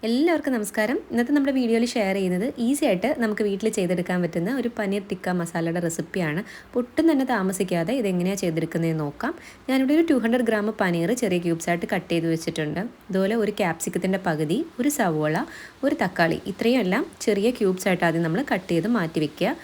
എല്ലാവർക്കും നമസ്കാരം. ഇന്നത്തെ നമ്മുടെ വീഡിയോയിൽ ഷെയർ ചെയ്യുന്നത് ഈസി ആയിട്ട് നമുക്ക് വീട്ടിൽ ചെയ്തെടുക്കാൻ പറ്റുന്ന ഒരു പനീർ ടിക്ക മസാലയുടെ റെസിപ്പിയാണ്. ഒട്ടും തന്നെ താമസിക്കാതെ ഇതെങ്ങനെയാണ് ചെയ്തെടുക്കുന്നതെന്ന് നോക്കാം. ഞാനിവിടെ ഒരു 200 ഗ്രാം പനീർ ചെറിയ ക്യൂബ്സായിട്ട് കട്ട് ചെയ്ത് വെച്ചിട്ടുണ്ട്. അതുപോലെ ഒരു ക്യാപ്സിക്കത്തിൻ്റെ പകുതി, ഒരു സവോള, ഒരു തക്കാളി, ഇത്രയും എല്ലാം ചെറിയ ക്യൂബ്സായിട്ട് ആദ്യം നമ്മൾ കട്ട് ചെയ്ത് മാറ്റി വയ്ക്കുക.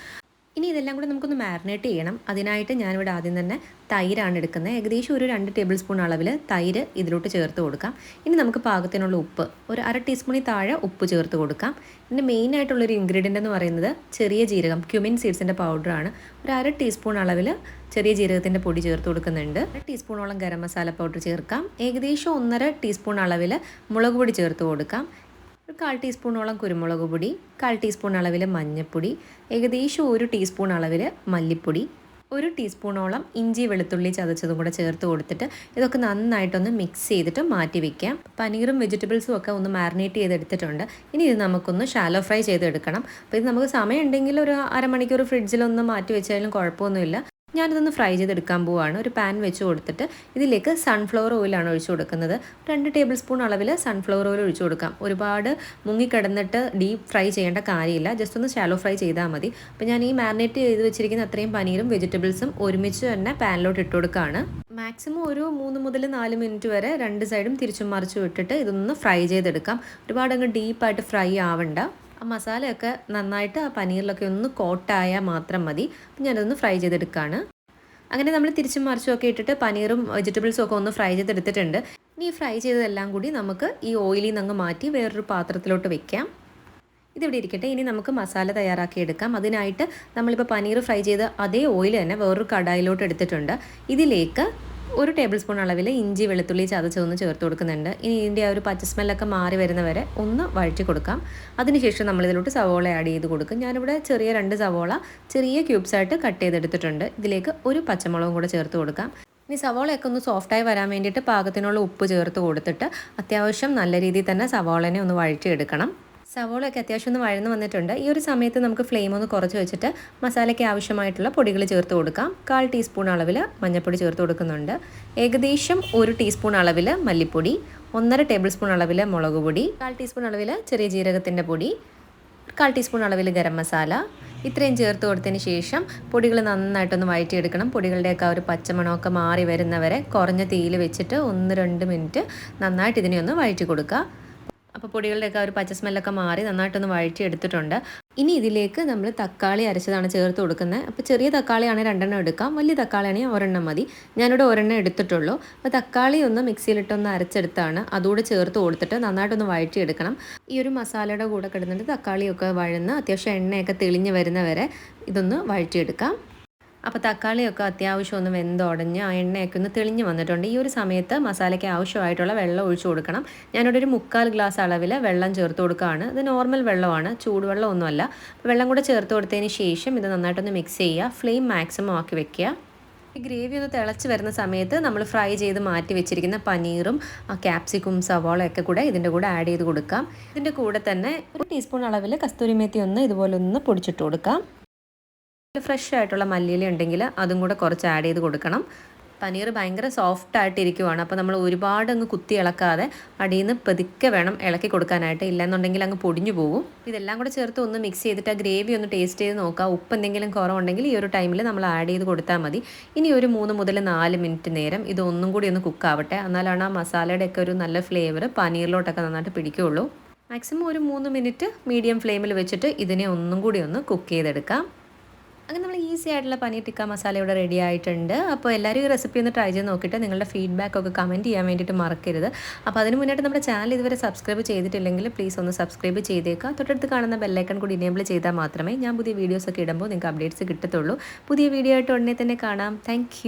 ഇനി ഇതെല്ലാം കൂടെ നമുക്കൊന്ന് മാരിനേറ്റ് ചെയ്യണം. അതിനായിട്ട് ഞാനിവിടെ ആദ്യം തന്നെ തൈരാണ് എടുക്കുന്നത്. ഏകദേശം ഒരു 2 ടേബിൾ സ്പൂൺ അളവിൽ തൈര് ഇതിലോട്ട് ചേർത്ത് കൊടുക്കാം. ഇനി നമുക്ക് പാകത്തിനുള്ള ഉപ്പ്, ഒരു 1/2 ടീസ്പൂണിൽ താഴെ ഉപ്പ് ചേർത്ത് കൊടുക്കാം. ഇതിൻ്റെ മെയിനായിട്ടുള്ളൊരു ഇൻഗ്രീഡിയൻ്റ് എന്ന് പറയുന്നത് ചെറിയ ജീരകം, ക്യുമിൻ സീഡ്സിൻ്റെ പൗഡറാണ്. ഒരു 1/2 ടീസ്പൂൺ അളവിൽ ചെറിയ ജീരകത്തിൻ്റെ പൊടി ചേർത്ത് കൊടുക്കുന്നുണ്ട്. 1 ടീസ്പൂണോളം ഗരം മസാല പൗഡർ ചേർക്കാം. ഏകദേശം 1.5 ടീസ്പൂൺ അളവിൽ മുളക് പൊടി ചേർത്ത് കൊടുക്കാം. ഒരു 1/4 ടീസ്പൂണോളം കുരുമുളക് പൊടി, 1/4 ടീസ്പൂൺ അളവിൽ മഞ്ഞൾപ്പൊടി, ഏകദേശം 1 ടീസ്പൂൺ അളവിൽ മല്ലിപ്പൊടി, 1 ടീസ്പൂണോളം ഇഞ്ചി വെളുത്തുള്ളി ചതച്ചതും കൂടെ ചേർത്ത് കൊടുത്തിട്ട് ഇതൊക്കെ നന്നായിട്ടൊന്ന് മിക്സ് ചെയ്തിട്ട് മാറ്റി വയ്ക്കാം. പനീറും വെജിറ്റബിൾസും ഒക്കെ ഒന്ന് മാരിനേറ്റ് ചെയ്തെടുത്തിട്ടുണ്ട്. ഇനി ഇത് നമുക്കൊന്ന് ഷാലോ ഫ്രൈ ചെയ്തെടുക്കണം. അപ്പോൾ ഇത് നമുക്ക് സമയം ഉണ്ടെങ്കിൽ ഒരു അരമണിക്കൂർ ഫ്രിഡ്ജിലൊന്ന് മാറ്റി വെച്ചാലും കുഴപ്പമൊന്നുമില്ല. ഞാനിതൊന്ന് ഫ്രൈ ചെയ്തെടുക്കാൻ പോവുകയാണ്. ഒരു പാൻ വെച്ച് കൊടുത്തിട്ട് ഇതിലേക്ക് സൺഫ്ലവർ ഓയിലാണ് ഒഴിച്ചു കൊടുക്കുന്നത്. 2 ടേബിൾ സ്പൂൺ അളവിൽ സൺഫ്ലവർ ഓയിൽ ഒഴിച്ചു കൊടുക്കാം. ഒരുപാട് മുങ്ങിക്കിടന്നിട്ട് ഡീപ്പ് ഫ്രൈ ചെയ്യേണ്ട കാര്യമില്ല, ജസ്റ്റ് ഒന്ന് ഷാലോ ഫ്രൈ ചെയ്താൽ മതി. അപ്പോൾ ഞാൻ ഈ മാരിനേറ്റ് ചെയ്ത് വെച്ചിരിക്കുന്ന അത്രയും പനീറും വെജിറ്റബിൾസും ഒരുമിച്ച് തന്നെ പാനിലോട്ട് ഇട്ട് കൊടുക്കുകയാണ്. മാക്സിമം ഒരു 3 മുതൽ 4 മിനിറ്റ് വരെ 2 സൈഡും തിരിച്ചും മറിച്ചും ഇട്ടിട്ട് ഇതൊന്ന് ഫ്രൈ ചെയ്തെടുക്കാം. ഒരുപാട് അങ്ങ് ഡീപ്പായിട്ട് ഫ്രൈ ആവണ്ട. ആ മസാലയൊക്കെ നന്നായിട്ട് ആ പനീറിലൊക്കെ ഒന്ന് കോട്ടായാൽ മാത്രം മതി. അപ്പം ഞാനതൊന്ന് ഫ്രൈ ചെയ്തെടുക്കുകയാണ്. അങ്ങനെ നമ്മൾ തിരിച്ചും മറിച്ചും ഒക്കെ ഇട്ടിട്ട് പനീറും വെജിറ്റബിൾസും ഒക്കെ ഒന്ന് ഫ്രൈ ചെയ്തെടുത്തിട്ടുണ്ട്. ഇനി ഈ ഫ്രൈ ചെയ്തതെല്ലാം കൂടി നമുക്ക് ഈ ഓയിലിൽ നിന്ന് അങ്ങ് മാറ്റി വേറൊരു പാത്രത്തിലോട്ട് വെക്കാം. ഇതിവിടെ ഇരിക്കട്ടെ. ഇനി നമുക്ക് മസാല തയ്യാറാക്കി എടുക്കാം. അതിനായിട്ട് നമ്മളിപ്പോൾ പനീർ ഫ്രൈ ചെയ്ത് അതേ ഓയിൽ തന്നെ വേറൊരു കടായിലോട്ട് എടുത്തിട്ടുണ്ട്. ഇതിലേക്ക് 1 ടേബിൾ സ്പൂൺ അളവിൽ ഇഞ്ചി വെളുത്തുള്ളി ചതച്ചതൊന്ന് ചേർത്ത് കൊടുക്കുന്നുണ്ട്. ഇനി ഇതിൻ്റെ ആ ഒരു പച്ച സ്മെല്ലൊക്കെ മാറി വരുന്നവരെ ഒന്ന് വഴറ്റി കൊടുക്കാം. അതിനുശേഷം നമ്മളിതിലോട്ട് സവോള ആഡ് ചെയ്ത് കൊടുക്കും. ഞാനിവിടെ ചെറിയ 2 സവോള ചെറിയ ക്യൂബ്സായിട്ട് കട്ട് ചെയ്തെടുത്തിട്ടുണ്ട്. ഇതിലേക്ക് ഒരു പച്ചമുളകും കൂടെ ചേർത്ത് കൊടുക്കാം. ഇനി സവോളയൊക്കെ ഒന്ന് സോഫ്റ്റായി വരാൻ വേണ്ടിയിട്ട് പാകത്തിനുള്ള ഉപ്പ് ചേർത്ത് കൊടുത്തിട്ട് അത്യാവശ്യം നല്ല രീതിയിൽ തന്നെ സവോളനെ ഒന്ന് വഴറ്റിയെടുക്കണം. സവോളയൊക്കെ അത്യാവശ്യം ഒന്ന് വഴന്ന് വന്നിട്ടുണ്ട്. ഈ ഒരു സമയത്ത് നമുക്ക് ഫ്ലെയിം ഒന്ന് കുറച്ച് വെച്ചിട്ട് മസാലയ്ക്ക് ആവശ്യമായിട്ടുള്ള പൊടികൾ ചേർത്ത് കൊടുക്കാം. 1/4 ടീസ്പൂൺ അളവിൽ മഞ്ഞൾപ്പൊടി ചേർത്ത് കൊടുക്കുന്നുണ്ട്. ഏകദേശം 1 ടീസ്പൂൺ അളവിൽ മല്ലിപ്പൊടി, 1.5 ടേബിൾ സ്പൂൺ അളവിൽ മുളക് പൊടി, 1/4 ടീസ്പൂൺ അളവിൽ ചെറിയ ജീരകത്തിൻ്റെ പൊടി, 1/4 ടീസ്പൂൺ അളവിൽ ഗരം മസാല, ഇത്രയും ചേർത്ത് കൊടുത്തതിന് ശേഷം പൊടികൾ നന്നായിട്ടൊന്ന് വഴറ്റിയെടുക്കണം. പൊടികളുടെയൊക്കെ ഒരു പച്ചമണമൊക്കെ മാറി വരുന്നവരെ കുറഞ്ഞ തീയിൽ വെച്ചിട്ട് 1-2 മിനിറ്റ് നന്നായിട്ട് ഇതിനെ ഒന്ന് വഴറ്റി കൊടുക്കുക. അപ്പോൾ പൊടികളുടെയൊക്കെ ഒരു പച്ച സ്മെല്ലൊക്കെ മാറി നന്നായിട്ടൊന്ന് വഴറ്റി എടുത്തിട്ടുണ്ട്. ഇനി ഇതിലേക്ക് നമ്മൾ തക്കാളി അരച്ചതാണ് ചേർത്ത് കൊടുക്കുന്നത്. അപ്പോൾ ചെറിയ തക്കാളിയാണെങ്കിൽ 2 എടുക്കാം, വലിയ തക്കാളിയാണെങ്കിൽ 1 മതി. ഞാനിവിടെ 1 എടുത്തിട്ടുള്ളൂ. അപ്പോൾ തക്കാളി ഒന്ന് മിക്സിയിലിട്ടൊന്ന് അരച്ചെടുത്താണ് അതുകൂടെ ചേർത്ത് കൊടുത്തിട്ട് നന്നായിട്ടൊന്ന് വഴറ്റിയെടുക്കണം. ഈ ഒരു മസാലയുടെ കൂടെ കിടന്നിട്ട് തക്കാളിയൊക്കെ വഴന്ന് അത്യാവശ്യം എണ്ണയൊക്കെ തെളിഞ്ഞ് വരുന്നവരെ ഇതൊന്ന് വഴറ്റിയെടുക്കാം. അപ്പോൾ തക്കാളിയൊക്കെ അത്യാവശ്യം ഒന്ന് വെന്തുടഞ്ഞ് ആ എണ്ണയൊക്കെ ഒന്ന് തെളിഞ്ഞ് വന്നിട്ടുണ്ട്. ഈ ഒരു സമയത്ത് മസാലയ്ക്ക് ആവശ്യമായിട്ടുള്ള വെള്ളം ഒഴിച്ചു കൊടുക്കണം. ഞാനിവിടെ ഒരു 3/4 ഗ്ലാസ് അളവിൽ വെള്ളം ചേർത്ത് കൊടുക്കുകയാണ്. ഇത് നോർമൽ വെള്ളമാണ്, ചൂടുവെള്ളമൊന്നുമല്ല. വെള്ളം കൂടെ ചേർത്ത് കൊടുത്തതിന് ശേഷം ഇത് നന്നായിട്ടൊന്ന് മിക്സ് ചെയ്യുക. ഫ്ലെയിം മാക്സിമം ആക്കി വെക്കുക. ഈ ഗ്രേവി ഒന്ന് തിളച്ച് വരുന്ന സമയത്ത് നമ്മൾ ഫ്രൈ ചെയ്ത് മാറ്റി വെച്ചിരിക്കുന്ന പനീറും ക്യാപ്സിക്കും സവോളയൊക്കെ കൂടെ ഇതിൻ്റെ കൂടെ ആഡ് ചെയ്ത് കൊടുക്കാം. ഇതിൻ്റെ കൂടെ തന്നെ 1 ടീസ്പൂൺ അളവിൽ കസ്തൂരി മേത്തി ഒന്ന് ഇതുപോലെ ഒന്ന് പൊടിച്ചിട്ട് കൊടുക്കാം. ഫ്രഷ് ആയിട്ടുള്ള മല്ലിയില ഉണ്ടെങ്കിൽ അതും കൂടെ കുറച്ച് ആഡ് ചെയ്ത് കൊടുക്കണം. പനീർ ഭയങ്കര സോഫ്റ്റ് ആയിട്ടിരിക്കുവാണ്. അപ്പോൾ നമ്മൾ ഒരുപാട് അങ്ങ് കുത്തി ഇളക്കാതെ അടിയിൽ നിന്ന് പതുക്കെ വേണം ഇളക്കി കൊടുക്കാനായിട്ട്, ഇല്ലെന്നുണ്ടെങ്കിൽ അങ്ങ് പൊടിഞ്ഞു പോകും. ഇതെല്ലാം കൂടെ ചേർത്ത് ഒന്ന് മിക്സ് ചെയ്തിട്ട് ആ ഗ്രേവി ഒന്ന് ടേസ്റ്റ് ചെയ്ത് നോക്കുക. ഉപ്പ് എന്തെങ്കിലും കുറവുണ്ടെങ്കിൽ ഈ ഒരു ടൈമിൽ നമ്മൾ ആഡ് ചെയ്ത് കൊടുത്താൽ മതി. ഇനി ഒരു 3 മുതൽ 4 മിനിറ്റ് നേരം ഇത് ഒന്നും കൂടി ഒന്ന് കുക്കാവട്ടെ. എന്നാലാണ് ആ മസാലയുടെയൊക്കെ ഒരു നല്ല ഫ്ലേവർ പനീറിലോട്ടൊക്കെ നന്നായിട്ട് പിടിക്കുകയുള്ളൂ. മാക്സിമം ഒരു 3 മിനിറ്റ് മീഡിയം ഫ്ലെയിമിൽ വെച്ചിട്ട് ഇതിനെ ഒന്നും കൂടി ഒന്ന് കുക്ക് ചെയ്തെടുക്കാം. അങ്ങനെ നമ്മൾ ഈസി ആയിട്ടുള്ള പനീർ ടിക്ക മസാല ഇവിടെ റെഡി ആയിട്ടുണ്ട്. അപ്പോൾ എല്ലാവരും ഈ റെസിപ്പി ഒന്ന് ട്രൈ ചെയ്ത് നോക്കിയിട്ട് നിങ്ങളുടെ ഫീഡ്ബാക്കൊക്കെ കമൻറ്റ് ചെയ്യാൻ വേണ്ടിയിട്ട് മറക്കരുത്. അപ്പോൾ അതിന് മുന്നായിട്ട് നമ്മുടെ ചാനൽ ഇതുവരെ സബ്സ്ക്രൈബ് ചെയ്തിട്ടില്ലെങ്കിൽ പ്ലീസ് ഒന്ന് സബ്സ്ക്രൈബ് ചെയ്തേക്കുക. തൊട്ടടുത്ത് കാണുന്ന ബെല്ലൈക്കൺ കൂടി ഇനേബിൾ ചെയ്താൽ മാത്രമേ ഞാൻ പുതിയ വീഡിയോസൊക്കെ ഇടുമ്പോൾ നിങ്ങൾക്ക് അപ്ഡേറ്റ്സ് കിട്ടത്തുള്ളൂ. പുതിയ വീഡിയോ ആയിട്ട് ഉടനെ തന്നെ കാണാം. താങ്ക്